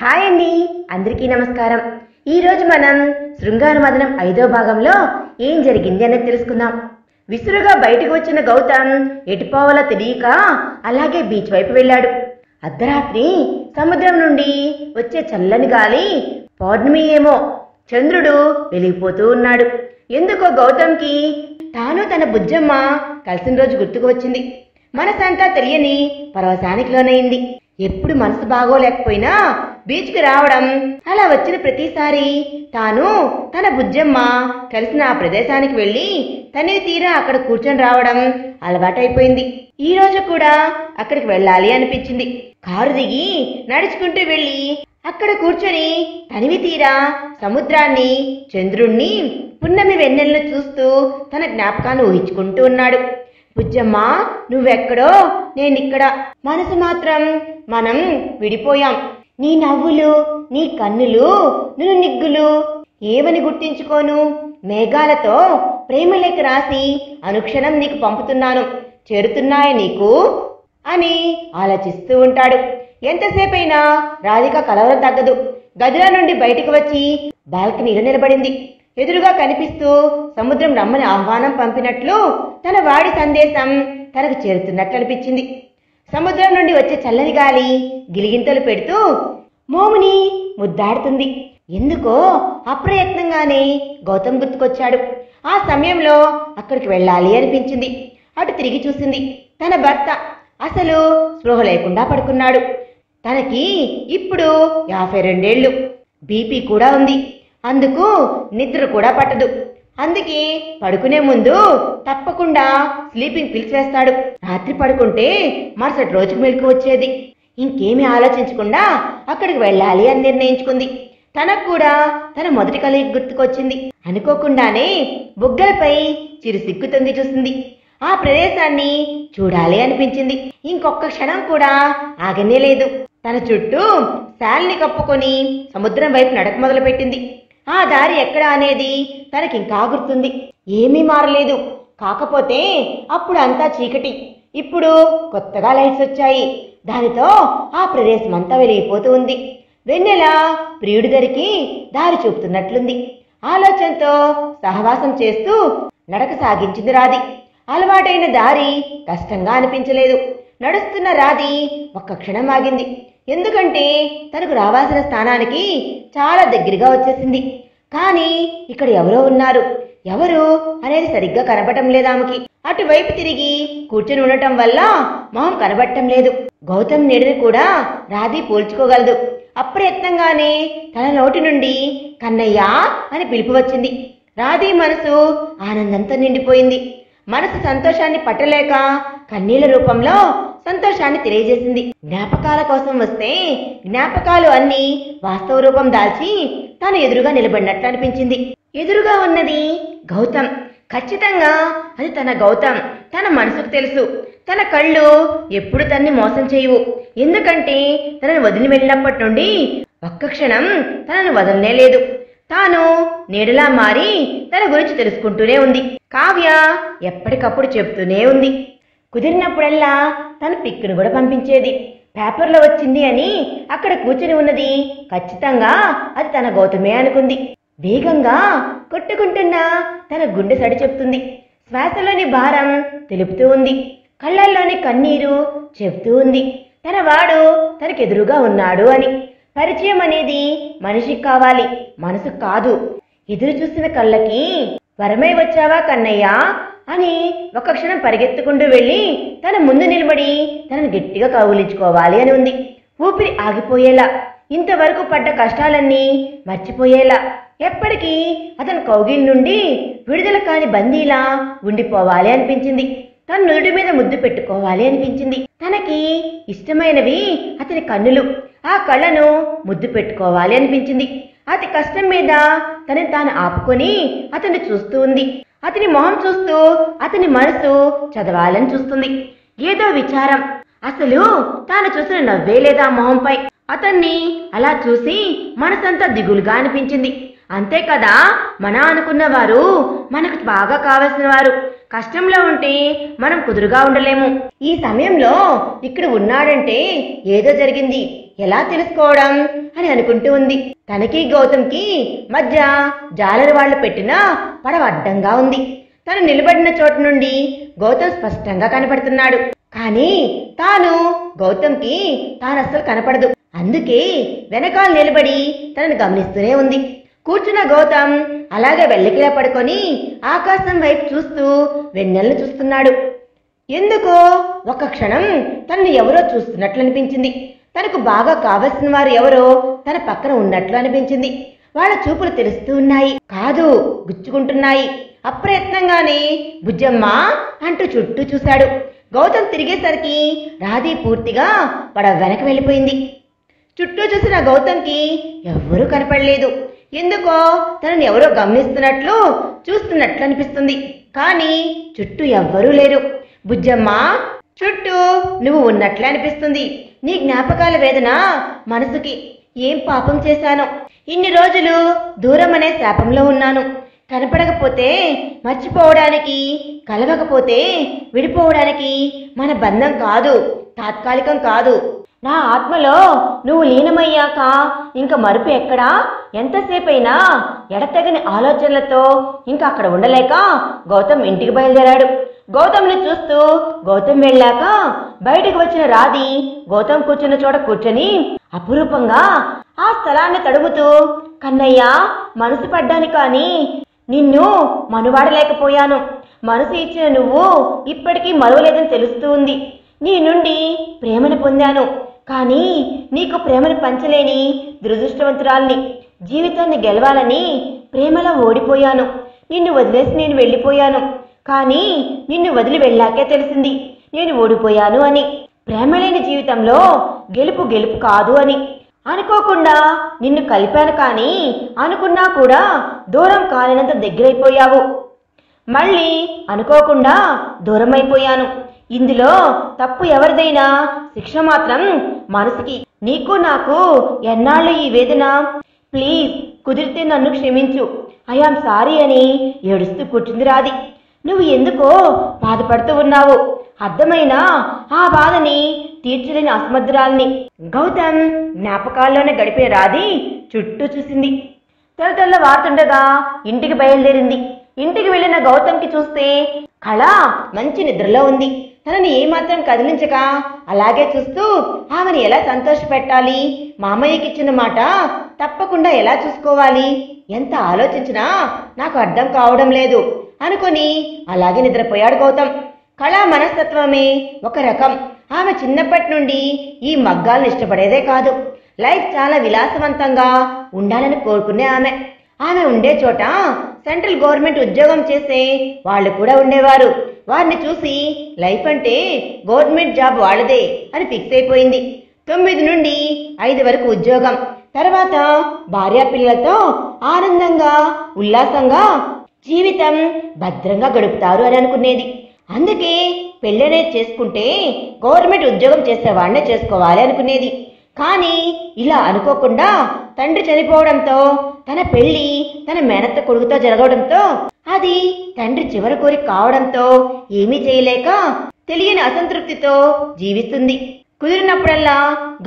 Hi అండి, అందరికీ నమస్కారం. ఈరోజు మనం శృంగార మదనం 5వ భాగంలో ఏం జరిగింది అనేది తెలుసుకుందాం. విసురుగా బయటకు వచ్చిన గౌతమ్ ఎటుపోవాలో తెలియక అలాగే బీచ్ వైపు వెళ్ళాడు. అర్ధరాత్రి సముద్రం నుండి వచ్చే చల్లని గాలి, పౌర్ణమి ఏమో చంద్రుడు వెలిగిపోతూ ఉన్నాడు. ఎందుకో గౌతమ్కి తాను తన బుజ్జమ్మ కలిసిన రోజు గుర్తుకు వచ్చింది. మనసంతా తెలియని పరవశానికి లోనైంది. ఎప్పుడు మనసు బాగోలేకపోయినా బీచ్కి రావడం, అలా వచ్చిన ప్రతిసారి తాను తన బుజ్జమ్మ కలిసిన ఆ ప్రదేశానికి వెళ్ళి తనే తీరా అక్కడ కూర్చొని రావడం అలవాటైపోయింది. ఈ రోజు కూడా అక్కడికి వెళ్ళాలి అనిపించింది. కారు దిగి నడుచుకుంటూ వెళ్ళి అక్కడ కూర్చొని తనివి తీరా సముద్రాన్ని, చంద్రుణ్ణి, పున్నమి వెన్నెలను చూస్తూ తన జ్ఞాపకాన్ని ఊహించుకుంటూ ఉన్నాడు. బుజ్జమ్మ, నువ్వెక్కడో నేనిక్కడ, మనసు మాత్రం మనం విడిపోయాం. నీ నవ్వులు, నీ కన్నులు, నువ్వు నిగ్గులు ఏవని గుర్తించుకోను. మేఘాలతో ప్రేమలేఖ రాసి అనుక్షణం నీకు పంపుతున్నాను, చేరుతున్నాయ నీకు అని ఆలోచిస్తూ ఉంటాడు. ఎంతసేపైనా రాధిక కలవరం తగ్గదు. గదిలో నుండి బయటకు వచ్చి బాల్కనీలో నిలబడింది. ఎదురుగా కనిపిస్తూ సముద్రం రమ్మని ఆహ్వానం పంపినట్లు తన వాడి సందేశం తనకు చేరుతున్నట్లు అనిపించింది. సముద్రం నుండి వచ్చే చల్లని గాలి గిలిగింతలు పెడుతూ మోముని ముద్దాడుతుంది. ఎందుకో అప్రయత్నంగానే గౌతమ్ గుర్తుకొచ్చాడు. ఆ సమయంలో అక్కడికి వెళ్ళాలి అనిపించింది. అటు తిరిగి చూసింది. తన భర్త అసలు స్పృహ లేకుండా పడుకున్నాడు. తనకి ఇప్పుడు 52 ఏళ్ళు. బీపీ కూడా ఉంది. అందుకు నిద్ర కూడా పట్టదు. అందుకే పడుకునే ముందు తప్పకుండా స్లీపింగ్ పిల్స్ వేస్తాడు. రాత్రి పడుకుంటే మరుసటి రోజుకు మెలకు వచ్చేది. ఇంకేమీ ఆలోచించకుండా అక్కడికి వెళ్ళాలి అని నిర్ణయించుకుంది. తనకు కూడా తన మొదటి కలయిక గుర్తుకొచ్చింది. అనుకోకుండానే బుగ్గలపై చిరు సిగ్గు తొంగి చూసింది. ఆ ప్రదేశాన్ని చూడాలి అనిపించింది. ఇంకొక క్షణం కూడా ఆగనే లేదు. తన చుట్టూ శాల్ని కప్పుకొని సముద్రం వైపు నడక మొదలుపెట్టింది. ఆ దారి ఎక్కడ అనేది తనకింకా గుర్తుంది. ఏమీ మారలేదు. కాకపోతే అప్పుడు అంతా చీకటి. ఇప్పుడు కొత్తగా లైట్స్ వచ్చాయి. దానితో ఆ ప్రదేశం అంతా వెలిగిపోతూ ఉంది. వెన్నెల ప్రియుడి దరికి దారి చూపుతున్నట్లుంది. ఆలోచనతో సహవాసం చేస్తూ నడక సాగించింది రాధి. అలవాటైన దారి కష్టంగా అనిపించలేదు. నడుస్తున్న రాధి ఒక్క క్షణం ఆగింది. ఎందుకంటే తనకు రావాల్సిన స్థానానికి చాలా దగ్గరగా వచ్చేసింది. కానీ ఇక్కడ ఎవరో ఉన్నారు. ఎవరు అనేది సరిగ్గా కనబడటం లేదు ఆమెకి. అటువైపు తిరిగి కూర్చొని ఉండటం వల్ల మొహం కనబడటం లేదు. గౌతమ్ నీడని కూడా రాధి పోల్చుకోగలదు. అప్రయత్నంగానే తన నోటి నుండి కన్నయ్య అని పిలుపు వచ్చింది. రాధి మనసు ఆనందంతో నిండిపోయింది. మనసు సంతోషాన్ని పట్టలేక కన్నీళ్ల రూపంలో సంతోషాన్ని తెలియజేసింది. జ్ఞాపకాల కోసం వస్తే జ్ఞాపకాలు అన్ని వాస్తవ రూపం దాల్చి తను ఎదురుగా నిలబడినట్లు అనిపించింది. ఎదురుగా ఉన్నది గౌతమ్. ఖచ్చితంగా అది తన గౌతమ్. తన మనసుకు తెలుసు. తన కళ్ళు ఎప్పుడు తన్ని మోసం చేయవు. ఎందుకంటే తనను వదిలి వెళ్ళినప్పటి నుండి ఒక్క క్షణం తనను వదలనే లేదు. తాను నీడలా మారి తన గురించి తెలుసుకుంటూనే ఉంది. కావ్య ఎప్పటికప్పుడు చెబుతూనే ఉంది. కుదిరినప్పుడల్లా తన పిక్కును కూడా పంపించేది. పేపర్లో వచ్చింది అని అక్కడ కూర్చుని ఉన్నది ఖచ్చితంగా అది తన గౌతమే అనుకుంది. వేగంగా కొట్టుకుంటున్న తన గుండె సడి చెప్తుంది. శ్వాసలోని భారం తెలుపుతూ ఉంది. కళ్ళల్లోని కన్నీరు చెబుతూ ఉంది తన వాడు తనకెదురుగా ఉన్నాడు అని. పరిచయం అనేది మనిషికి కావాలి, మనసుకు కాదు. ఎదురు చూసిన కళ్ళకి వరమై వచ్చావా కన్నయ్య అని ఒక క్షణం పరిగెత్తుకుంటూ వెళ్ళి తన ముందు నిలబడి తనను గట్టిగా కౌగిలించుకోవాలి అని ఉంది. ఊపిరి ఆగిపోయేలా, ఇంతవరకు పడ్డ కష్టాలన్నీ మర్చిపోయేలా, ఎప్పటికీ అతని కౌగిలి నుండి విడుదల కాని బందీలా ఉండిపోవాలి అనిపించింది. తన నుదుటి మీద ముద్దు పెట్టుకోవాలి అనిపించింది. తనకి ఇష్టమైనవి అతని కన్నులు. ఆ కళ్ళను ముద్దు పెట్టుకోవాలి అనిపించింది. అతి కష్టం మీద తనని తాను ఆపుకొని అతన్ని చూస్తూ ఉంది. అతని మొహం చూస్తూ అతని మనసు చదవాలని చూస్తుంది. ఏదో విచారం. అసలు తాను చూసిన నవ్వే లేదా మొహంపై. అతన్ని అలా చూసి మనసంతా దిగులుగా అనిపించింది. అంతే కదా, మన అనుకున్న వారు మనకు బాగా కావలసిన వారు కష్టంలో ఉంటే మనం కుదురుగా ఉండలేము. ఈ సమయంలో ఇక్కడ ఉన్నాడంటే ఏదో జరిగింది. ఎలా తెలుసుకోవడం అని అనుకుంటూ ఉంది. తనకి గౌతమ్కి మధ్య జాలరి వాళ్ళు పెట్టిన పడవ అడ్డంగా ఉంది. తను నిలబడిన చోటు నుండి గౌతమ్ స్పష్టంగా కనపడుతున్నాడు. కానీ గౌతమ్కి తాను అస్సలు కనపడదు. అందుకే వెనకాల నిలబడి తనను గమనిస్తూనే ఉంది. కూర్చున్న గౌతమ్ అలాగే వెల్లకిలా పడుకొని ఆకాశం వైపు చూస్తూ వెన్నెలను చూస్తున్నాడు. ఎందుకో ఒక్క క్షణం తనని ఎవరో చూస్తున్నట్లు అనిపించింది. తనకు బాగా కావలసిన వారు ఎవరో తన పక్కన ఉన్నట్లు అనిపించింది. వాళ్ళ చూపులు తెలుస్తూ ఉన్నాయి, కాదు గుచ్చుకుంటున్నాయి. అప్రయత్నంగానే బుజ్జమ్మ అంటూ చుట్టూ చూశాడు. గౌతమ్ తిరిగేసరికి రాధి పూర్తిగా పడవ వెనక వెళ్ళిపోయింది. చుట్టూ చూసిన గౌతమ్కి ఎవ్వరూ కనపడలేదు. ఎందుకో తనని ఎవరో గమనిస్తున్నట్లు చూస్తున్నట్లు అనిపిస్తుంది. కానీ చుట్టూ ఎవ్వరూ లేరు. బుజ్జమ్మ, చుట్టూ నువ్వు ఉన్నట్లే అనిపిస్తుంది. నీ జ్ఞాపకాల వేదన మనసుకి. ఏం పాపం చేశానో, ఇన్ని రోజులు దూరం అనే శాపంలో ఉన్నాను. కనపడకపోతే మర్చిపోవడానికి, కలవకపోతే విడిపోవడానికి మన బంధం కాదు, తాత్కాలికం కాదు. నా ఆత్మలో నువ్వు లీనమయ్యాక ఇంక మరుపు ఎక్కడా? ఎంతసేపైనా ఎడతెగని ఆలోచనలతో ఇంకా అక్కడ ఉండలేక గౌతమ్ ఇంటికి బయలుదేరాడు. గౌతమ్ని చూస్తూ గౌతమ్ వెళ్ళాక బయటకు వచ్చిన రాధి గౌతమ్ కూర్చున్న చోట కూర్చొని అపురూపంగా ఆ స్థలాన్ని తడుముతూ, కన్నయ్య, మనసు పడ్డాను కానీ నిన్ను మనువాడలేకపోయాను. మనసు ఇచ్చిన నువ్వు ఇప్పటికీ మరువలేదని తెలుస్తూ ఉంది. నీ నుండి ప్రేమను పొందాను, కానీ నీకు ప్రేమను పంచలేని దురదృష్టవంతురాల్ని. జీవితాన్ని గెలవాలని ప్రేమలో ఓడిపోయాను. నిన్ను వదిలేసి నేను వెళ్ళిపోయాను. కానీ నిన్ను వదిలి వెళ్ళాకే తెలిసింది నేను ఓడిపోయాను అని. ప్రేమ లేని జీవితంలో గెలుపు గెలుపు కాదు అని. అనుకోకుండా నిన్ను కలిపాను, కానీ అనుకున్నా కూడా దూరం కాలేనంత దగ్గరైపోయావు. మళ్ళీ అనుకోకుండా దూరం అయిపోయాను. ఇందులో తప్పు ఎవరిదైనా శిక్ష మాత్రం మనసుకి. నీకు నాకు ఎన్నాళ్ళు ఈ వేదన? ప్లీజ్ కుదిరితే నన్ను క్షమించు. ఐఆమ్ సారీ అని ఏడుస్తూ కూర్చుంది రాధి. నువ్వు ఎందుకో బాధపడుతూ ఉన్నావు. అర్థమైనా ఆ బాధని తీర్చలేని అసమర్థురాల్ని. గౌతమ్ జ్ఞాపకాల్లోనే గడిపిన రాధి చుట్టూ చూసింది. తెల్ల వారుతుండగా ఇంటికి బయలుదేరింది. ఇంటికి వెళ్ళిన గౌతమ్కి చూస్తే కళ మంచి నిద్రలో ఉంది. తనని ఏమాత్రం కదిలించక అలాగే చూస్తూ ఆమెను ఎలా సంతోషపెట్టాలి, మామయ్యకి ఇచ్చిన మాట తప్పకుండా ఎలా చూసుకోవాలి, ఎంత ఆలోచించినా నాకు అర్థం కావడం లేదు అనుకుని అలాగే నిద్రపోయాడు గౌతమ్. కళ మనస్తత్వమే ఒక రకం. ఆమె చిన్నప్పటి నుండి ఈ మగ్గాలను ఇష్టపడేదే కాదు. లైఫ్ చాలా విలాసవంతంగా ఉండాలని కోరుకునే ఆమె ఉండే చోట సెంట్రల్ గవర్నమెంట్ ఉద్యోగం చేసే వాళ్ళు కూడా ఉండేవారు. వారిని చూసి లైఫ్ అంటే గవర్నమెంట్ జాబ్ వాళ్ళదే అని ఫిక్స్ అయిపోయింది. 9 నుండి 5 వరకు ఉద్యోగం, తర్వాత భార్యా పిల్లలతో ఆనందంగా ఉల్లాసంగా జీవితం భద్రంగా గడుపుతారు అని అనుకునేది. అందుకే పెళ్ళనేది చేసుకుంటే గవర్నమెంట్ ఉద్యోగం చేసేవాడినే చేసుకోవాలి అనుకునేది. కానీ ఇలా అనుకోకుండా తండ్రి చనిపోవడంతో తన పెళ్లి తన మేనత్త కొడుకుతో జరగడంతో అది తండ్రి చివరి కోరిక కావడంతో ఏమీ చేయలేక తెలియని అసంతృప్తితో జీవిస్తుంది. కుదిరినప్పుడల్లా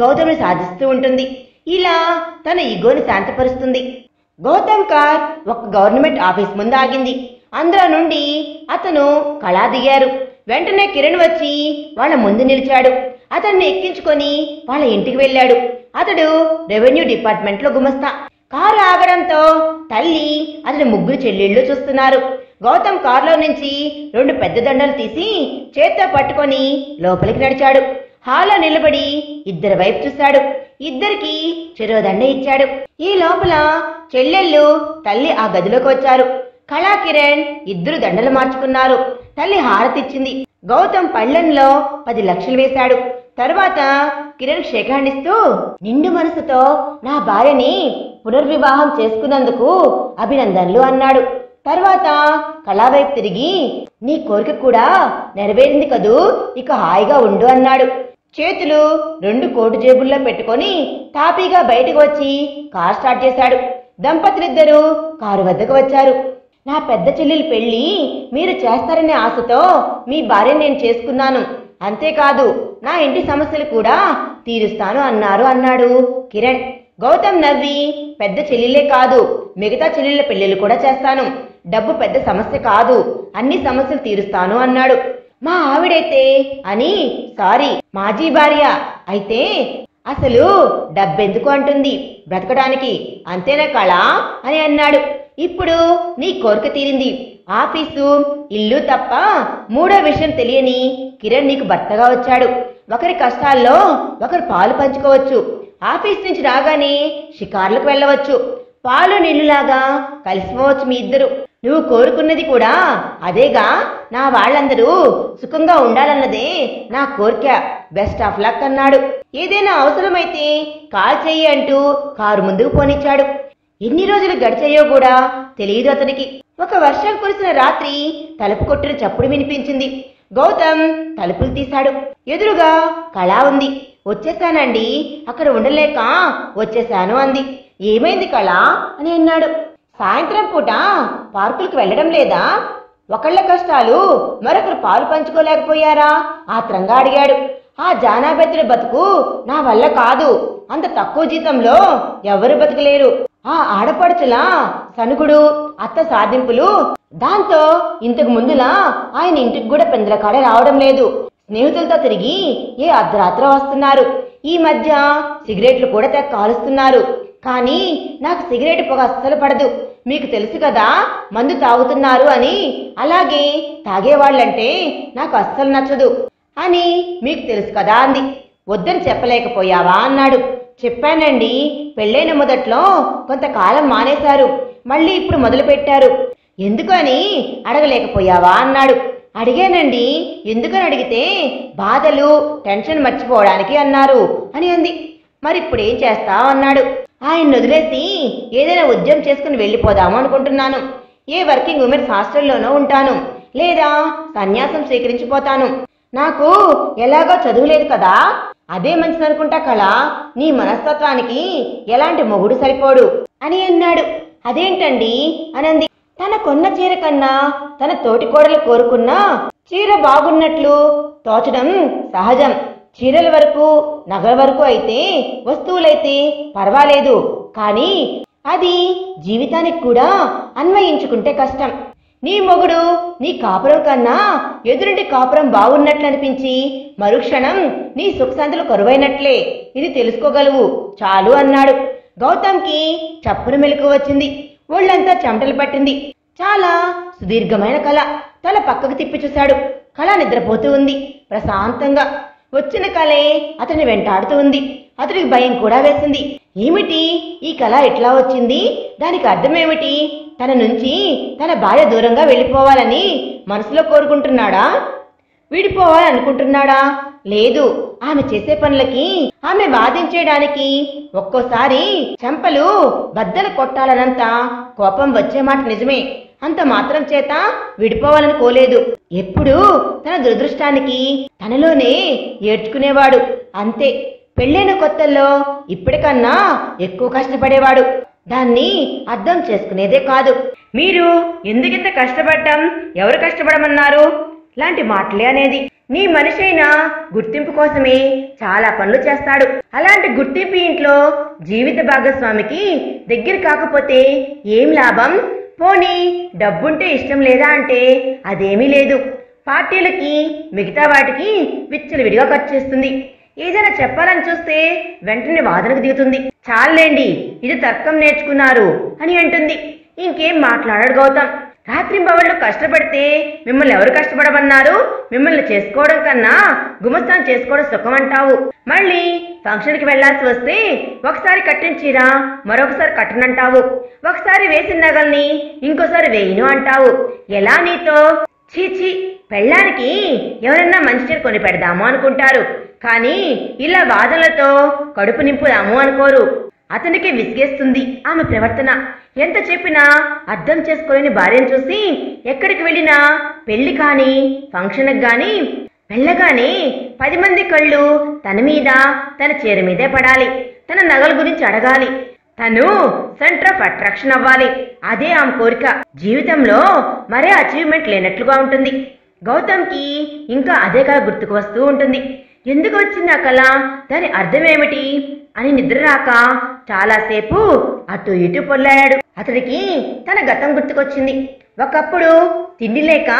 గౌతమ్ని సాధిస్తూ ఉంటుంది. ఇలా తన ఈగోని శాంతపరుస్తుంది. గౌతమ్ కార్ ఒక గవర్నమెంట్ ఆఫీస్ ముందు ఆగింది. అందులో నుండి అతను కళా దిగారు. వెంటనే కిరణ్ వచ్చి వాళ్ళ ముందు నిలిచాడు. అతన్ని ఎక్కించుకొని వాళ్ళ ఇంటికి వెళ్ళాడు. అతడు రెవెన్యూ డిపార్ట్మెంట్లో గుమస్తా. కారు ఆగడంతో తల్లి అతని 3 చెల్లెళ్ళు చూస్తున్నారు. గౌతమ్ కారులో నుంచి 2 పెద్ద దండలు తీసి చేత్తో పట్టుకొని లోపలికి నడిచాడు. హాల్లో నిలబడి 2 వైపు చూశాడు. 2కి చెరో దండ ఇచ్చాడు. ఈ లోపల చెల్లెళ్ళు తల్లి ఆ గదిలోకి వచ్చారు. కళా కిరణ్ 2 దండలు మార్చుకున్నారు. తల్లి హారతిచ్చింది. గౌతమ్ పళ్ళెంలో 10 లక్షలు వేశాడు. తర్వాత కిరణ్ షేక్ హ్యాండ్ ఇస్తూ, నిండు మనసుతో నా భార్యని పునర్వివాహం చేసుకున్నందుకు అభినందనలు అన్నాడు. తర్వాత కళా వైపు తిరిగి, నీ కోరిక కూడా నెరవేరింది కదూ, ఇక హాయిగా ఉండు అన్నాడు. చేతులు 2 కోటు జేబుల్లో పెట్టుకొని తాపీగా బయటకు వచ్చి కార్ స్టార్ట్ చేశాడు. దంపతులిద్దరూ కారు వద్దకు వచ్చారు. నా పెద్ద చెల్లెలి పెళ్లి మీరు చేస్తారనే ఆశతో మీ భార్యను నేను చేసుకున్నాను. అంతేకాదు నా ఇంటి సమస్యలు కూడా తీరుస్తాను అన్నాడు కిరణ్. గౌతమ్ నవ్వి, పెద్ద చెల్లెలే కాదు మిగతా చెల్లెళ్ళ పెళ్లిళ్ళు కూడా చేస్తాను. డబ్బు పెద్ద సమస్య కాదు, అన్ని సమస్యలు తీరుస్తాను అన్నాడు. మా ఆవిడైతే అని సారీ మాజీ భార్య అయితే అసలు డబ్బెందుకు అంటుంది, బ్రతకడానికి అంతేనా కళ అని అన్నాడు. ఇప్పుడు నీ కోరిక తీరింది. ఆఫీసు ఇల్లు తప్ప మూడో విషయం తెలియని కిరణ్ నీకు భర్తగా వచ్చాడు. ఒకరి కష్టాల్లో ఒకరు పాలు పంచుకోవచ్చు. ఆఫీస్ నుంచి రాగానే షికార్లకు వెళ్ళవచ్చు. పాలు నీళ్లులాగా కలిసిపోవచ్చు మీ ఇద్దరు. నువ్వు కోరుకున్నది కూడా అదేగా. నా వాళ్ళందరూ సుఖంగా ఉండాలన్నదే నా కోరిక. బెస్ట్ ఆఫ్ లక్ అన్నాడు. ఏదైనా అవసరమైతే కాల్ చెయ్యి అంటూ కారు ముందుకు పోనిచ్చాడు. ఎన్ని రోజులు గడిచాయో కూడా తెలియదు అతనికి. ఒక వర్షం కురిసిన రాత్రి తలుపు కొట్టిన చప్పుడు వినిపించింది. గౌతమ్ తలుపులు తీశాడు. ఎదురుగా కళ ఉంది. వచ్చేసానండి, అక్కడ ఉండలేక వచ్చేశాను అంది. ఏమైంది కళ అని అన్నాడు. సాయంత్రం పూట పార్కులకు వెళ్ళడం లేదా? ఒకళ్ళ కష్టాలు మరొకరు పాలు పంచుకోలేకపోయారా? ఆత్రంగా అడిగాడు. ఆ జానాబెత్తుడి బతుకు నా వల్ల కాదు. అంత తక్కువ జీతంలో ఎవరు బతకలేరు. ఆ ఆడపడుచుల సనుగుడు, అత్త సాధింపులు, దాంతో ఇంతకు ముందులా ఆయన ఇంటికి కూడా పెందలకాడే రావడం లేదు. స్నేహితులతో తిరిగి ఏ అర్ధరాత్రి వస్తున్నారు. ఈ మధ్య సిగరెట్లు కూడా తెగ కాలుస్తున్నారు. కానీ నాకు సిగరెట్ పొగ అస్సలు పడదు. మీకు తెలుసు కదా మందు తాగుతున్నారు అని. అలాగే తాగేవాళ్ళంటే నాకు అస్సలు నచ్చదు అని మీకు తెలుసు కదా అంది. వద్దని చెప్పలేకపోయావా అన్నాడు. చెప్పానండి, పెళ్ళైన మొదట్లో కొంతకాలం మానేశారు, మళ్ళీ ఇప్పుడు మొదలు పెట్టారు. ఎందుకని అడగలేకపోయావా అన్నాడు. అడిగానండి, ఎందుకని అడిగితే బాధలు టెన్షన్ మర్చిపోవడానికి అన్నారు అని అంది. మరిప్పుడేం చేస్తావు అన్నాడు. ఆయన వదిలేసి ఏదైనా ఉద్యోగం చేసుకుని వెళ్ళిపోదాము అనుకుంటున్నాను. ఏ వర్కింగ్ ఉమెన్స్ హాస్టల్లోనో ఉంటాను, లేదా సన్యాసం స్వీకరించిపోతాను. నాకు ఎలాగో చదువులేదు కదా. అదే మంచిదనుకుంటా కళ. నీ మనస్తత్వానికి ఎలాంటి మొగుడు సరిపోడు అని అన్నాడు. అదేంటండి అనంది. తన కొన్న చీర కన్నా తన తోటి కోడలు కోరుకున్న చీర బాగున్నట్లు తోచడం సహజం. చీరల వరకు నగల వరకు అయితే, వస్తువులైతే పర్వాలేదు, కానీ అది జీవితానికి కూడా అన్వయించుకుంటే కష్టం. నీ మొగుడు నీ కాపురం కన్నా ఎదురింటి కాపురం బాగున్నట్లు అనిపించి మరుక్షణం నీ సుఖశాంతులు కరువైనట్లే. ఇది తెలుసుకోగలవు చాలు అన్నాడు. గౌతమ్కి చప్పున మెలకు వచ్చింది. ఒళ్ళంతా చెమటలు పట్టింది. చాలా సుదీర్ఘమైన కళ. తల పక్కకు తిప్పి చూశాడు. కళ నిద్రపోతూ ఉంది ప్రశాంతంగా. వచ్చిన కళే అతన్ని వెంటాడుతూ ఉంది. అతనికి భయం కూడా వేసింది. ఏమిటి ఈ కళ ఎట్లా వచ్చింది? దానికి అర్థమేమిటి? తన నుంచి తన భార్య దూరంగా వెళ్ళిపోవాలని మనసులో కోరుకుంటున్నాడా? విడిపోవాలనుకుంటున్నాడా? లేదు, ఆమె చేసే పనులకి, ఆమె వాదించేయడానికి ఒక్కోసారి చెంపలు బద్దలు కొట్టాలనంత కోపం వచ్చే మాట నిజమే. అంత మాత్రం చేత విడిపోవాలనుకోలేదు. ఎప్పుడూ తన దురదృష్టానికి తనలోనే ఏడ్చుకునేవాడు. అంతే. పెళ్ళైన కొత్తల్లో ఇప్పటికన్నా ఎక్కువ కష్టపడేవాడు. దాన్ని అర్థం చేసుకునేదే కాదు. మీరు ఎందుకింత కష్టపడ్డం, ఎవరు కష్టపడమన్నారు లాంటి మాటలే అనేది. నీ మనిషి అయినా గుర్తింపు కోసమే చాలా పనులు చేస్తాడు. అలాంటి గుర్తింపు ఇంట్లో జీవిత భాగస్వామికి దగ్గర కాకపోతే ఏం లాభం? పోనీ డబ్బుంటే ఇష్టం లేదా అంటే అదేమీ లేదు. పార్టీలకి మిగతా వాటికి విచ్చలవిడిగా ఖర్చు చేస్తుంది. ఏదైనా చెప్పాలని చూస్తే వెంటనే వాదనకు దిగుతుంది. చాలండి, ఇది తర్కం నేర్చుకున్నారు అని అంటుంది. ఇంకేం మాట్లాడాడు గౌతమ్. రాత్రింబవళ్ళు కష్టపడితే మిమ్మల్ని ఎవరు కష్టపడమన్నారు? మిమ్మల్ని చేసుకోవడం కన్నా గుమస్తాన్ చేసుకోవడం సుఖం అంటావు. మళ్ళీ ఫంక్షన్కి వెళ్లాల్సి వస్తే ఒకసారి కట్టిన చీర మరొకసారి కట్టనంటావు. ఒకసారి వేసిన నగల్ని ఇంకోసారి వేయను అంటావు. ఎలా నీతో? చీచి, పెళ్ళానికి ఎవరన్నా మంచి చీర కొని పెడదాము అనుకుంటారు, కానీ ఇలా వాదనలతో కడుపు నింపుదాము అనుకోరు. అతనికి విసిగేస్తుంది ఆమె ప్రవర్తన. ఎంత చెప్పినా అర్థం చేసుకోలేని భార్యను చూసి ఎక్కడికి వెళ్ళినా, పెళ్లి కానీ ఫంక్షన్కి గాని వెళ్ళగానే 10 మంది కళ్ళు తన మీద, తన చీర మీదే పడాలి. తన నగల గురించి అడగాలి. తను సెంటర్ ఆఫ్ అట్రాక్షన్ అవ్వాలి. అదే ఆమె కోరిక. జీవితంలో మరే అచీవ్మెంట్ లేనట్లుగా ఉంటుంది. గౌతమ్కి ఇంకా అదే కళ గుర్తుకు వస్తూ ఉంటుంది. ఎందుకు వచ్చింది ఆ కళ, దాని అర్థమేమిటి అని నిద్ర రాక చాలాసేపు అటు ఇటు పొల్లాడాడు. అతడికి తన గతం గుర్తుకొచ్చింది. ఒకప్పుడు తిండి లేక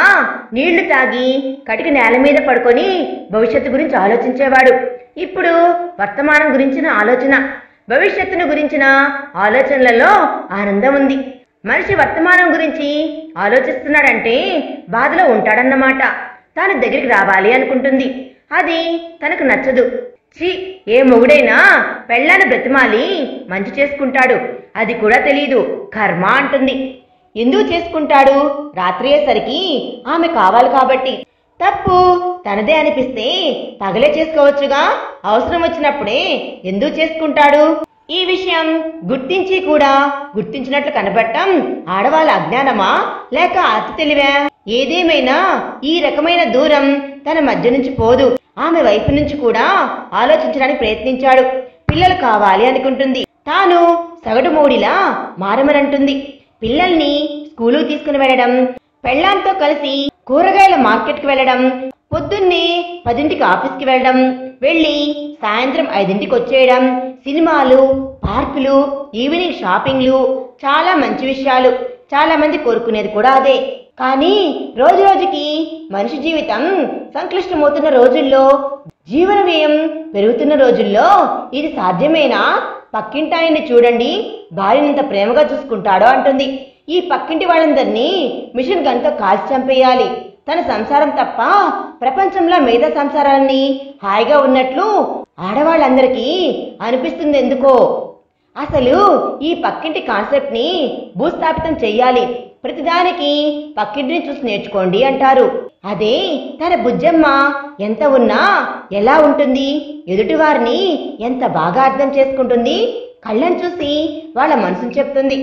నీళ్లు తాగి కటిక నేల మీద పడుకొని భవిష్యత్తు గురించి ఆలోచించేవాడు. ఇప్పుడు వర్తమానం గురించిన ఆలోచన, భవిష్యత్తును గురించిన ఆలోచనలలో ఆనందం ఉంది. మనిషి వర్తమానం గురించి ఆలోచిస్తున్నాడంటే బాధలో ఉంటాడన్నమాట. తాను దగ్గరికి రావాలి అనుకుంటుంది. అది తనకు నచ్చదు. ఏ మొగుడైనా పెళ్ళాన్ని బ్రతిమాలి మంచి చేసుకుంటాడు, అది కూడా తెలీదు, కర్మ అంటుంది. ఎందుకు చేసుకుంటాడు? రాత్రి అయ్యేసరికి ఆమె కావాలి కాబట్టి. తప్పు తనదే అనిపిస్తే పగలే చేసుకోవచ్చుగా, అవసరం వచ్చినప్పుడే ఎందుకు చేసుకుంటాడు? ఈ విషయం గుర్తించి కూడా గుర్తించినట్లు కనబడటం ఆడవాళ్ళ అజ్ఞానమా లేక అతి తెలివా? ఏదేమైనా ఈ రకమైన దూరం తన మధ్య నుంచి పోదు. ఆమె వైపు నుంచి కూడా ఆలోచించడానికి ప్రయత్నించాడు. పిల్లలు కావాలి అనుకుంటుంది. తాను సగటు మూడిలా మారమనంటుంది. పిల్లల్ని స్కూలుకు తీసుకుని వెళ్ళడం, పెళ్ళాంతో కలిసి కూరగాయల మార్కెట్కి వెళ్ళడం, పొద్దున్నే 10ంటికి ఆఫీస్కి వెళ్ళడం, వెళ్ళి సాయంత్రం 5ంటికి వచ్చేయడం, సినిమాలు, పార్కులు, ఈవినింగ్ షాపింగ్లు, చాలా మంచి విషయాలు. చాలా మంది కోరుకునేది కూడా అదే. కానీ రోజు రోజుకి మనిషి జీవితం సంక్లిష్టమవుతున్న రోజుల్లో, జీవన వ్యయం పెరుగుతున్న రోజుల్లో ఇది సాధ్యమేనా? పక్కింటాయన్ని చూడండి, భార్యనంత ప్రేమగా చూసుకుంటాడో అంటుంది. ఈ పక్కింటి వాళ్ళందరినీ మిషన్ గన్తో కాల్చి చంపేయాలి. తన సంసారం తప్ప ప్రపంచంలో మిగతా సంసారాన్ని హాయిగా ఉన్నట్లు ఆడవాళ్ళందరికీ అనిపిస్తుంది ఎందుకో. అసలు ఈ పక్కింటి కాన్సెప్ట్ ని భూస్థాపితం చెయ్యాలి. ప్రతిదానికి పక్కింటిని చూసి నేర్చుకోండి అంటారు. అదే తన బుజ్జమ్మ ఎంత ఉన్నా ఎలా ఉంటుంది, ఎదుటివారిని ఎంత బాగా అర్థం చేసుకుంటుంది, కళ్ళని చూసి వాళ్ళ మనసును చెప్తుంది.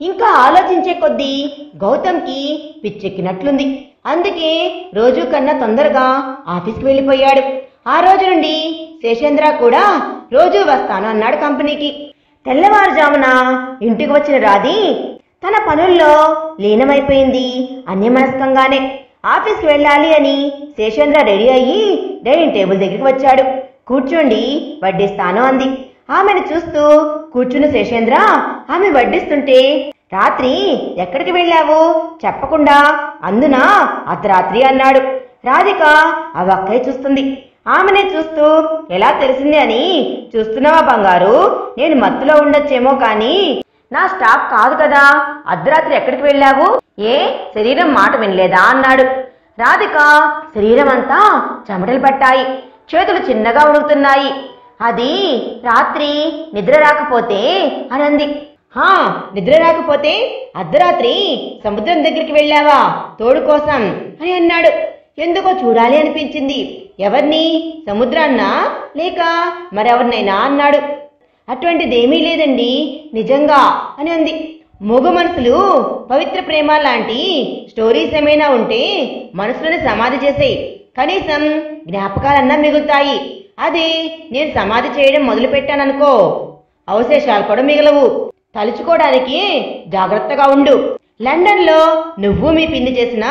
ఇంకా ఆలోచించే కొద్దీ గౌతమ్కి పిచ్చెక్కినట్లుంది. అందుకే రోజు కన్నా తొందరగా ఆఫీస్కి వెళ్ళిపోయాడు. ఆ రోజు నుండి శేషేంద్ర కూడా రోజు వస్తాను అన్నాడు కంపెనీకి. తెల్లవారుజామున ఇంటికి వచ్చిన రాధి తన పనుల్లో లీనమైపోయింది. అన్యమనస్కంగానే ఆఫీస్కి వెళ్ళాలి అని శేషేంద్ర రెడీ అయ్యి డైనింగ్ టేబుల్ దగ్గరికి వచ్చాడు. కూర్చోండి, వడ్డిస్తాను అంది. ఆమెను చూస్తూ కూర్చున్న శేషేంద్ర ఆమె వడ్డిస్తుంటే, రాత్రి ఎక్కడికి వెళ్ళావు చెప్పకుండా, అందునా అర్ధరాత్రి అన్నాడు. రాధిక అవక్కై చూస్తుంది. ఆమెనే చూస్తూ, ఎలా తెలిసింది అని చూస్తున్నావా బంగారు? నేను మత్తులో ఉండొచ్చేమో కానీ నా స్టాఫ్ కాదు కదా. అర్ధరాత్రి ఎక్కడికి వెళ్ళావు? ఏ శరీరం మాట వినలేదా అన్నాడు. రాధిక శరీరం అంతా చెమటలు పట్టాయి, చేతులు చిన్నగా ఉడుకుతున్నాయి. అది రాత్రి నిద్ర రాకపోతే అనంది. నిద్ర రాకపోతే అర్ధరాత్రి సముద్రం దగ్గరికి వెళ్ళావా తోడు కోసం అని అన్నాడు. ఎందుకో చూడాలి అనిపించింది. ఎవరిని? సముద్రాన్నా లేక మరెవరినైనా అన్నాడు. అటువంటిదేమీ లేదండి, నిజంగా అని అంది. మూగ మనసులు పవిత్ర ప్రేమ లాంటి స్టోరీస్ ఏమైనా ఉంటే మనసులోనే సమాధి చేసేయి, కనీసం జ్ఞాపకాలన్నా మిగులుతాయి. అదే నేను సమాధి చేయడం మొదలు పెట్టాననుకో, అవశేషాలు కూడా మిగలవు. తలుచుకోవడానికి జాగ్రత్తగా ఉండు. లండన్లో నువ్వు మీ పిన్ని చేసిన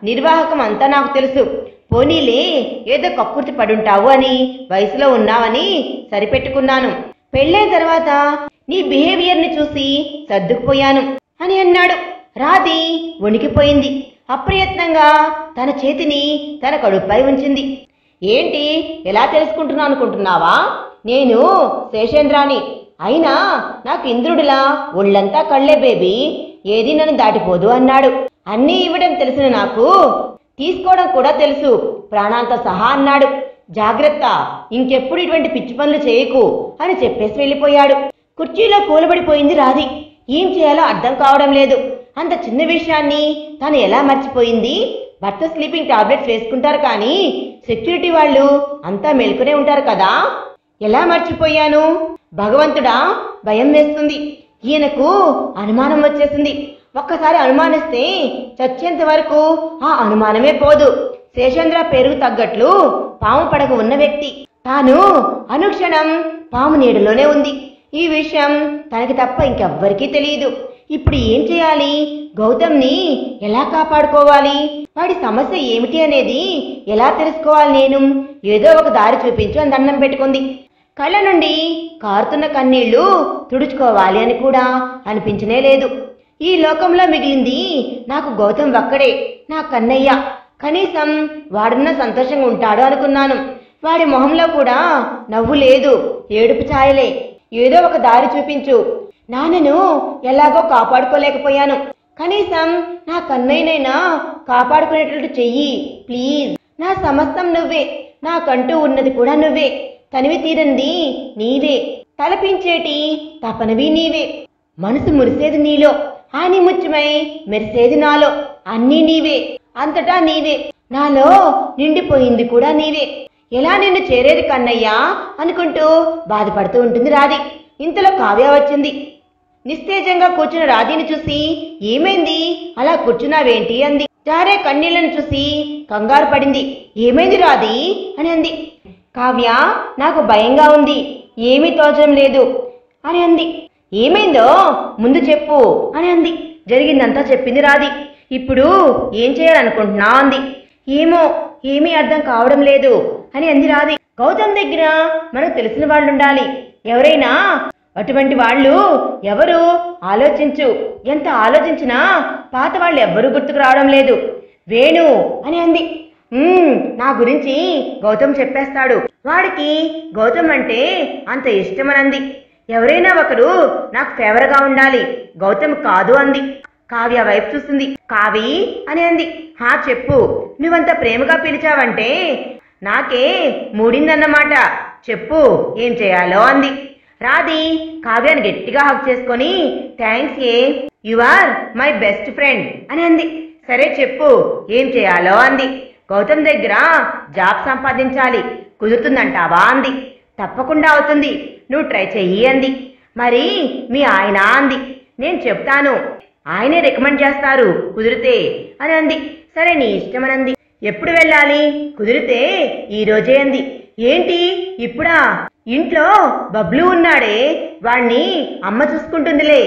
నిర్వాహకం అంతా నాకు తెలుసు. పోనీలే ఏదో కక్కుర్తి పడుంటావు అని, వయసులో ఉన్నావని సరిపెట్టుకున్నాను. పెళ్ళైన తర్వాత నీ బిహేవియర్ని చూసి సర్దుకుపోయాను అని అన్నాడు. రాధి వణికిపోయింది. అప్రయత్నంగా తన చేతిని తన కడుపుపై ఉంచింది. ఏంటి ఎలా తెలుసుకుంటున్నా అనుకుంటున్నావా? నేను శేషేంద్రాని, అయినా నాకు ఇంద్రుడిలా ఒళ్ళంతా కళ్ళే బేబీ, ఏది నన్ను దాటిపోదు అన్నాడు. అన్నీ ఇవ్వడం తెలిసిన నాకు తీసుకోవడం కూడా తెలుసు, ప్రాణాంతో సహా అన్నాడు. జాగ్రత్త, ఇంకెప్పుడు ఇటువంటి పిచ్చి పనులు చేయకు అని చెప్పేసి వెళ్ళిపోయాడు. కుర్చీలో కూలబడిపోయింది రాధి. ఏం చేయాలో అర్థం కావడం లేదు. అంత చిన్న విషయాన్ని తను ఎలా మర్చిపోయింది? భర్త స్లీపింగ్ టాబ్లెట్స్ వేసుకుంటారు కానీ సెక్యూరిటీ వాళ్ళు అంతా మెలుకునే ఉంటారు కదా. ఎలా మర్చిపోయాను? భగవంతుడా, భయం వేస్తుంది. ఈయనకు అనుమానం వచ్చేసింది. ఒక్కసారి అనుమానిస్తే చచ్చేంత వరకు ఆ అనుమానమే పోదు. శేషేంద్ర పేరుకు తగ్గట్లు పాము పడక ఉన్న వ్యక్తి. తాను అనుక్షణం పాము నీడలోనే ఉంది. ఈ విషయం తనకి తప్ప ఇంకెవ్వరికీ తెలియదు. ఇప్పుడు ఏం చేయాలి? గౌతమ్ని ఎలా కాపాడుకోవాలి? వాడి సమస్య ఏమిటి అనేది ఎలా తెలుసుకోవాలి? నేను ఏదో ఒక దారి చూపించు అని దండం పెట్టుకుంది. కళ్ళ నుండి కారుతున్న కన్నీళ్లు తుడుచుకోవాలి అని కూడా అనిపించనే లేదు. ఈ లోకంలో మిగిలింది నాకు గౌతమ్ ఒక్కడే, నా కన్నయ్య. కనీసం వాడున్న సంతోషంగా ఉంటాడు అనుకున్నాను. వాడి మొహంలో కూడా నవ్వు లేదు, ఏడుపు ఛాయలే. ఏదో ఒక దారి చూపించు. నాన్నను ఎలాగో కాపాడుకోలేకపోయాను, కనీసం నా కన్నయ్యనైనా కాపాడుకునేటట్టు చెయ్యి ప్లీజ్. నా సమస్తం నువ్వే, నాకంటూ ఉన్నది కూడా నువ్వే, తనివి తీరంది నీవే, తలపించేటి తపనవి నీవే, మనసు మురిసేది నీలో, ఆని ముత్యమై మెరిసేది నాలో. అన్నీ నీవే, అంతటా నీవే, నాలో నిండిపోయింది కూడా నీవే. ఎలా నిన్ను చేరేది కన్నయ్యా అనుకుంటూ బాధపడుతూ ఉంటుంది రాధి. ఇంతలో కావ్య వచ్చింది. నిస్తేజంగా కూర్చున్న రాధిని చూసి ఏమైంది, అలా కూర్చున్నావేంటి అంది. జారే కన్నీళ్లను చూసి కంగారు పడింది. ఏమైంది రాధి అని అంది. కావ్య, నాకు భయంగా ఉంది, ఏమీ తోచడం లేదు అని అంది. ఏమైందో ముందు చెప్పు అని అంది. జరిగిందంతా చెప్పింది రాధి. ఇప్పుడు ఏం చేయాలనుకుంటున్నా అంది. ఏమీ అర్థం కావడం లేదు అని అంది రాధి. గౌతమ్ దగ్గర మనకు తెలిసిన వాళ్ళు ఉండాలి, ఎవరైనా. అటువంటి వాళ్ళు ఎవరు? ఆలోచించు. ఎంత ఆలోచించినా పాత వాళ్ళు ఎవ్వరూ గుర్తుకు రావడం లేదు. వేణు అని అంది. నా గురించి గౌతమ్ చెప్పేస్తాడు, వాడికి గౌతమ్ అంటే అంత ఇష్టమనంది. ఎవరైనా ఒకరు నాకు ఫేవర్గా ఉండాలి, గౌతమ్ కాదు అంది. కావ్య వైపు చూసింది. కావి అని అంది. హా చెప్పు, నువ్వంత ప్రేమగా పిలిచావంటే నాకే మూడిందన్నమాట, చెప్పు ఏం చేయాలో అంది. రాధి కావ్యాన్ని గట్టిగా హక్ చేసుకొని thanks you are my best friend అని అంది. సరే చెప్పు ఏం చేయాలో అంది. గౌతమ్ దగ్గర జాబ్ సంపాదించాలి, కుదురుతుందంటావా అంది. తప్పకుండా అవుతుంది, నువ్వు ట్రై చెయ్యి అంది. మరి మీ ఆయన అంది. నేను చెప్తాను, ఆయనే రికమెండ్ చేస్తారు కుదిరితే అని అంది. సరే నీ ఇష్టమనంది. ఎప్పుడు వెళ్ళాలి? కుదిరితే ఈ రోజే అంది. ఏంటి ఇప్పుడా? ఇంట్లో బబ్లు ఉన్నాడే, వాణ్ణి అమ్మ చూసుకుంటుందిలే,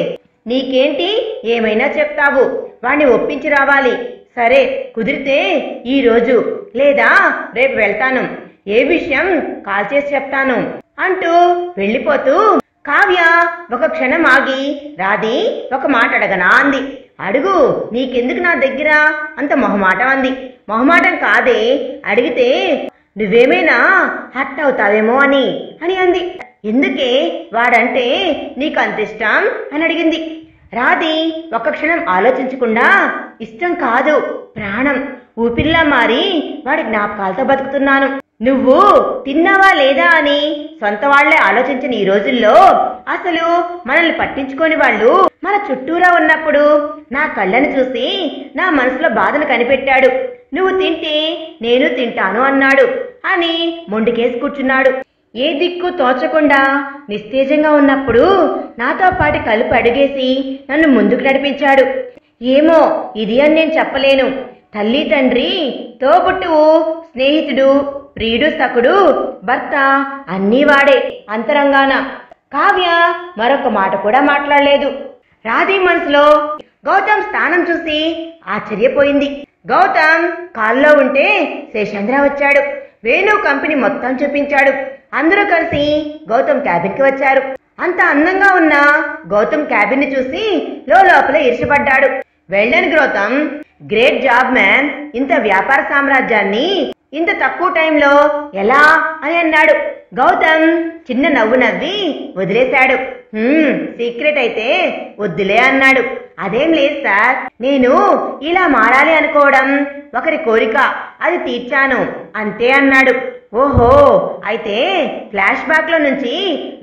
నీకేంటి ఏమైనా చెప్తావు, వాణ్ణి ఒప్పించి రావాలి. సరే కుదిరితే ఈ రోజు లేదా రేపు వెళ్తాను, ఏ విషయం కాల్ చేసి చెప్తాను అంటూ వెళ్ళిపోతూ కావ్య ఒక క్షణం ఆగి రాధి ఒక మాట అడగనా అంది. అడుగు, నీకెందుకు నా దగ్గర అంత మొహమాటం అంది. మొహమాటం కాదే, అడిగితే నువ్వేమైనా హర్ట్ అవుతావేమో అని అంది. ఎందుకే వాడంటే నీకు అంత ఇష్టం అని అడిగింది. రాధి ఒక క్షణం ఆలోచించకుండా ఇష్టం కాదు, ప్రాణం, ఊపిరిలా మారి వాడి జ్ఞాపకాలతో బతుకుతున్నాను. నువ్వు తిన్నావా లేదా అని సొంత వాళ్లే ఆలోచించిన ఈ రోజుల్లో అసలు మనల్ని పట్టించుకోని వాళ్ళు మన చుట్టూరా ఉన్నప్పుడు నా కళ్ళని చూసి నా మనసులో బాధను కనిపెట్టాడు. నువ్వు తింటే నేను తింటాను అన్నాడు అని మొండికేసి కూర్చున్నాడు. ఏ దిక్కు తోచకుండా నిస్తేజంగా ఉన్నప్పుడు నాతో పాటు కలిపి అడుగేసి నన్ను ముందుకు నడిపించాడు. ఏమో ఇది అని నేను చెప్పలేను. తల్లి, తండ్రి, తోబుట్టువు, స్నేహితుడు, ప్రియుడు, సకుడు, భర్త అన్నీ వాడే అంతరంగాన. కావ్య మరొక మాట కూడా మాట్లాడలేదు. రాధి మనసులో గౌతమ్ స్థానం చూసి ఆశ్చర్యపోయింది. గౌతమ్ కాల్లో ఉంటే శేషేంద్ర వచ్చాడు. వేణు కంపెనీ మొత్తం చూపించాడు. అందరూ కలిసి గౌతమ్ క్యాబిన్ కి వచ్చారు. అంత అందంగా ఉన్న గౌతమ్ క్యాబిన్ ని చూసి లోపల ఈర్ష్యపడ్డాడు. Well done Gautam, great job man. ఇంత వ్యాపార సామ్రాజ్యాన్ని ఇంత తక్కువ టైంలో ఎలా అని అన్నాడు. గౌతమ్ చిన్న నవ్వు నవ్వి వదిలేశాడు. సీక్రెట్ అయితే వద్దులే అన్నాడు. అదేం లేదు సార్, నేను ఇలా మారాలి అనుకోవడం ఒకరి కోరిక, అది తీర్చాను అంతే అన్నాడు. ఓహో, అయితే ఫ్లాష్ బ్యాక్ లో నుంచి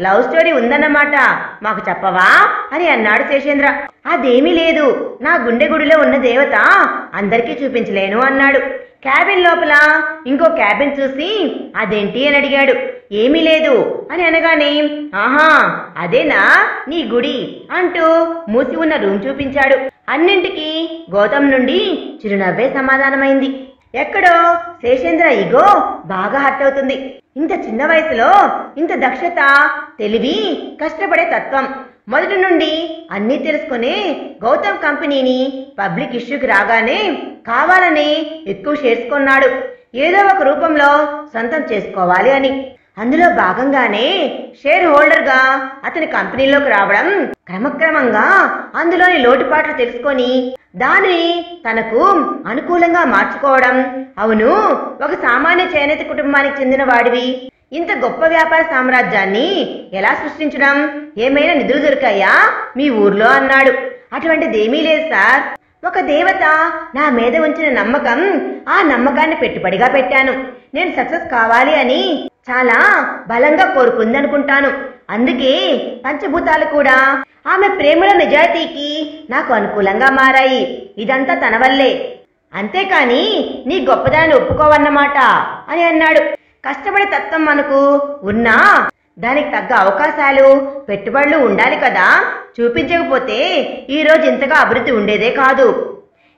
లవ్ స్టోరీ ఉందన్నమాట, మాకు చెప్పవా అని అన్నాడు శేషేంద్ర. అదేమీ లేదు, నా గుండె గుడిలో ఉన్న దేవత అందరికీ చూపించలేను అన్నాడు. క్యాబిన్ లోపల ఇంకో క్యాబిన్ చూసి అదేంటి అని అడిగాడు. ఏమీ లేదు అని అనగానే ఆహా అదేనా నీ గుడి అంటూ మూసి ఉన్న రూమ్ చూపించాడు. అన్నింటికీ గౌతమ్ నుండి చిరునవ్వే సమాధానమైంది. ఎక్కడో శేషేంద్ర ఇగో బాగా హర్ట్ అవుతుంది. ఇంత చిన్న వయసులో ఇంత దక్షత, తెలివి, కష్టపడే తత్వం, మొదటి నుండి అన్నీ తెలుసుకునే గౌతమ్ కంపెనీని పబ్లిక్ ఇష్యూకి రాగానే కావాలని ఎక్కువ షేర్స్ కొన్నాడు, ఏదో ఒక రూపంలో సొంతం చేసుకోవాలి అని. అందులో భాగంగానే షేర్ హోల్డర్గా అతని కంపెనీలోకి రావడం, క్రమక్రమంగా అందులోని లోటుపాట్లు తెలుసుకొని దానిని తనకు అనుకూలంగా మార్చుకోవడం. అవును, ఒక సామాన్య చేనేత కుటుంబానికి చెందిన వాడివి ఇంత గొప్ప వ్యాపార సామ్రాజ్యాన్ని ఎలా సృష్టించడం? ఏమైనా నిధులు దొరికాయా మీ ఊర్లో అన్నాడు. అటువంటిదేమీ లేదు సార్, ఒక దేవత నా మీద ఉంచిన నమ్మకం, ఆ నమ్మకాన్ని పెట్టుబడిగా పెట్టాను. నేను సక్సెస్ కావాలి అని చాలా బలంగా కోరుకుందనుకుంటాను. అందుకే పంచభూతాలు కూడా ఆమె ప్రేమలో నిజాయితీకి నాకు అనుకూలంగా మారాయి. ఇదంతా తన వల్లే, అంతేకాని నీ గొప్పదాన్ని ఒప్పుకోవన్నమాట అని అన్నాడు. కష్టపడే తత్వం మనకు ఉన్నా దానికి తగ్గ అవకాశాలు, పెట్టుబడులు ఉండాలి కదా. చూపించకపోతే ఈరోజు ఇంతగా అభివృద్ధి ఉండేదే కాదు.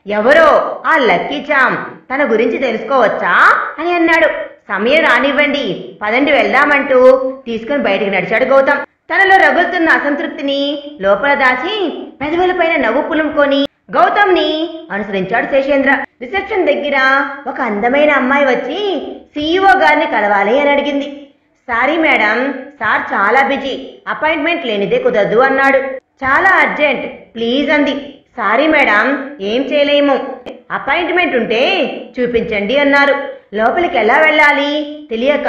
ఎవరో ఆ లక్కీ చామ్, తన గురించి తెలుసుకోవచ్చా అని అన్నాడు. సమయం రానివ్వండి, పదండి వెళ్దామంటూ తీసుకుని బయటికి నడిచాడు గౌతమ్. తనలో రగులుతున్న అసంతృప్తిని లోపల దాచి పెదవులపైన నవ్వు పులుముకొని గౌతమ్ ని అనుసరించాడు శేషేంద్ర. రిసెప్షన్ దగ్గర ఒక అందమైన అమ్మాయి వచ్చి CEO గారిని కలవాలి అని అడిగింది. సారీ మేడం, సార్ చాలా బిజీ, అపాయింట్మెంట్ లేనిదే కుదరదు అన్నాడు. చాలా అర్జెంట్, ప్లీజ్ అంది. సారీ మేడం, ఏం చేయలేము, అపాయింట్మెంట్ ఉంటే చూపించండి అన్నారు. లోపలికి ఎలా వెళ్ళాలి తెలియక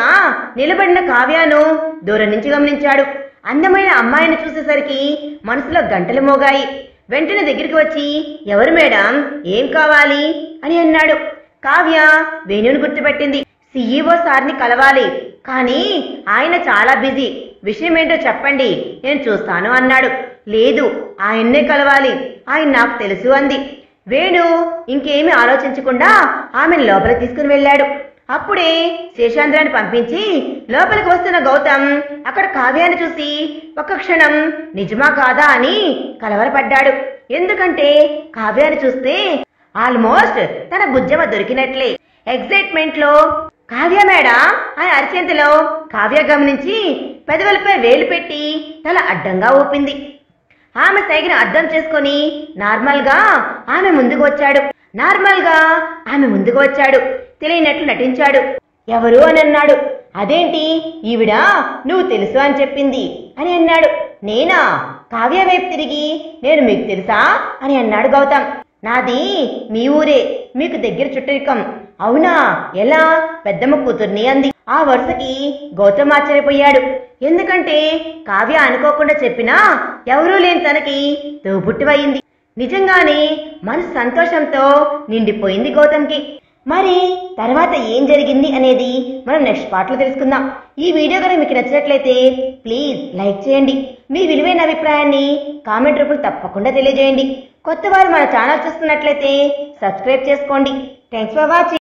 నిలబడిన కావ్యను దూరం నుంచి గమనించాడు. అందమైన అమ్మాయిని చూసేసరికి మనసులో గంటలు మోగాయి. వెంటనే దగ్గరికి వచ్చి, ఎవరు మేడం, ఏం కావాలి అని అన్నాడు. కావ్య వేణుని గుర్తుపెట్టింది. CEO సార్ని కలవాలి, కానీ ఆయన చాలా బిజీ, విషయం ఏంటో చెప్పండి, నేను చూస్తాను అన్నాడు. లేదు, ఆయన్నే కలవాలి, ఆయన నాకు తెలుసు అంది. వేణు ఇంకేమీ ఆలోచించకుండా ఆమెను లోపలికి తీసుకుని వెళ్ళాడు. అప్పుడే శేషాంధ్రాన్ని పంపించి లోపలికి వస్తున్న గౌతమ్ అక్కడ కావ్యాన్ని చూసి ఒక్క క్షణం నిజమా కాదా అని కలవరపడ్డాడు. ఎందుకంటే కావ్యాన్ని చూస్తే ఆల్మోస్ట్ తన బుజ్జమ్మ దొరికినట్లే. ఎగ్జైట్మెంట్ లో కావ్య మేడం అని అరిచేంతలో కావ్య గమనించి పెదవులపై వేలు పెట్టి తల అడ్డంగా ఊపింది. ఆమె సైగను అర్థం చేసుకుని నార్మల్ గా ఆమె ముందుకు వచ్చాడు. తెలియనట్లు నటించాడు. ఎవరు అని అన్నాడు. అదేంటి, ఈవిడ నువ్వు తెలుసు అని చెప్పింది అని అన్నాడు. నేనా? కావ్య వైపు తిరిగి, నేను మీకు తెలుసా అని అన్నాడు గౌతమ్. నాది మీ ఊరే, మీకు దగ్గర చుట్టరికం. అవునా, ఎలా? పెద్దమ్మ కూతుర్ని అంది. ఆ వరుసకి గౌతమ్ ఆశ్చర్యపోయాడు. ఎందుకంటే కావ్య అనుకోకుండా చెప్పినా ఎవరూ లేని తనకి తోబుట్టువయింది. నిజంగానే మనసు సంతోషంతో నిండిపోయింది గౌతమ్కి. మరి తర్వాత ఏం జరిగింది అనేది మనం నెక్స్ట్ పార్ట్లో తెలుసుకుందాం. ఈ వీడియో కనుక మీకు నచ్చినట్లయితే ప్లీజ్ లైక్ చేయండి. మీ విలువైన అభిప్రాయాన్ని కామెంట్ రూపంలో తప్పకుండా తెలియజేయండి. కొత్త వారు మన ఛానల్ చూస్తున్నట్లయితే సబ్స్క్రైబ్ చేసుకోండి. Thanks for watching.